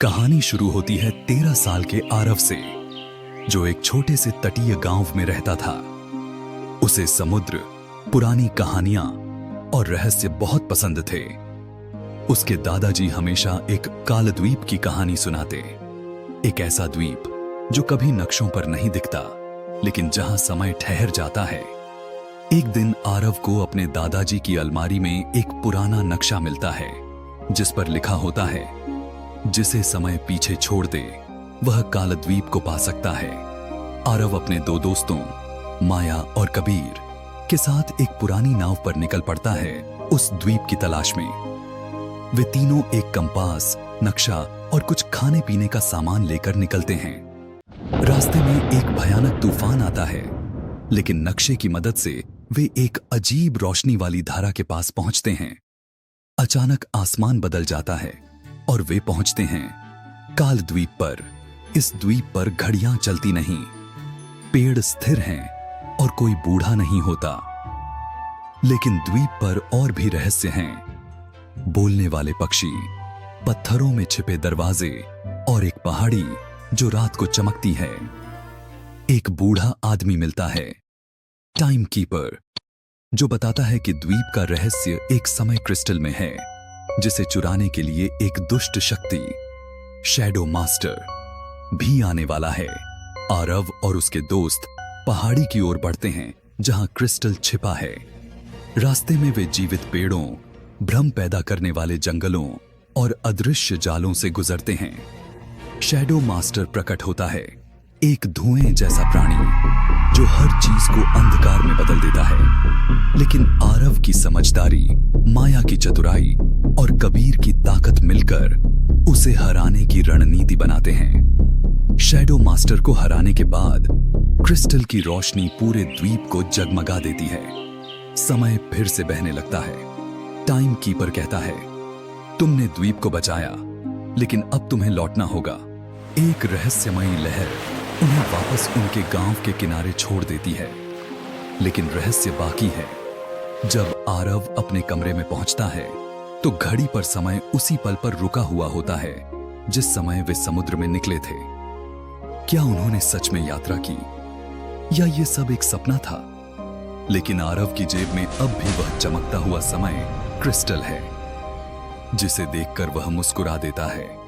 कहानी शुरू होती है 13 साल के आरव से, जो एक छोटे से तटीय गांव में रहता था। उसे समुद्र, पुरानी कहानियां और रहस्य बहुत पसंद थे। उसके दादाजी हमेशा एक कालद्वीप की कहानी सुनाते, एक ऐसा द्वीप जो कभी नक्शों पर नहीं दिखता, लेकिन जहां समय ठहर जाता है। एक दिन आरव को अपने दादाजी की अलमारी में एक पुराना नक्शा मिलता है, जिस पर लिखा होता है, जिसे समय पीछे छोड़ दे वह कालद्वीप को पा सकता है। आरव अपने दो दोस्तों माया और कबीर के साथ एक पुरानी नाव पर निकल पड़ता है उस द्वीप की तलाश में। वे तीनों एक कंपास, नक्शा और कुछ खाने पीने का सामान लेकर निकलते हैं। रास्ते में एक भयानक तूफान आता है, लेकिन नक्शे की मदद से वे एक अजीब रोशनी वाली धारा के पास पहुंचते हैं। अचानक आसमान बदल जाता है और वे पहुंचते हैं काल द्वीप पर। इस द्वीप पर घड़ियां चलती नहीं, पेड़ स्थिर हैं और कोई बूढ़ा नहीं होता। लेकिन द्वीप पर और भी रहस्य हैं। बोलने वाले पक्षी, पत्थरों में छिपे दरवाजे और एक पहाड़ी जो रात को चमकती है। एक बूढ़ा आदमी मिलता है, टाइम कीपर, जो बताता है कि द्वीप का रहस्य एक समय क्रिस्टल में है, जिसे चुराने के लिए एक दुष्ट शक्ति, शैडो मास्टर, भी आने वाला है। आरव और उसके दोस्त पहाड़ी की ओर बढ़ते हैं जहां क्रिस्टल छिपा है। रास्ते में वे जीवित पेड़ों, भ्रम पैदा करने वाले जंगलों और अदृश्य जालों से गुजरते हैं। शैडो मास्टर प्रकट होता है, एक धुएं जैसा प्राणी जो हर चीज को अंधकार में बदल देता है। लेकिन आरव की समझदारी, माया की चतुराई और कबीर की ताकत मिलकर उसे हराने की रणनीति बनाते हैं। शैडो मास्टर को हराने के बाद क्रिस्टल की रोशनी पूरे द्वीप को जगमगा देती है। समय फिर से बहने लगता है। टाइम कीपर कहता है, तुमने द्वीप को बचाया, लेकिन अब तुम्हें लौटना होगा। एक रहस्यमयी लहर उन्हें वापस उनके गांव के किनारे छोड़ देती है। लेकिन रहस्य बाकी है। जब आरव अपने कमरे में पहुंचता है तो घड़ी पर समय उसी पल पर रुका हुआ होता है जिस समय वे समुद्र में निकले थे। क्या उन्होंने सच में यात्रा की या ये सब एक सपना था? लेकिन आरव की जेब में अब भी वह चमकता हुआ समय क्रिस्टल है, जिसे देखकर वह मुस्कुरा देता है।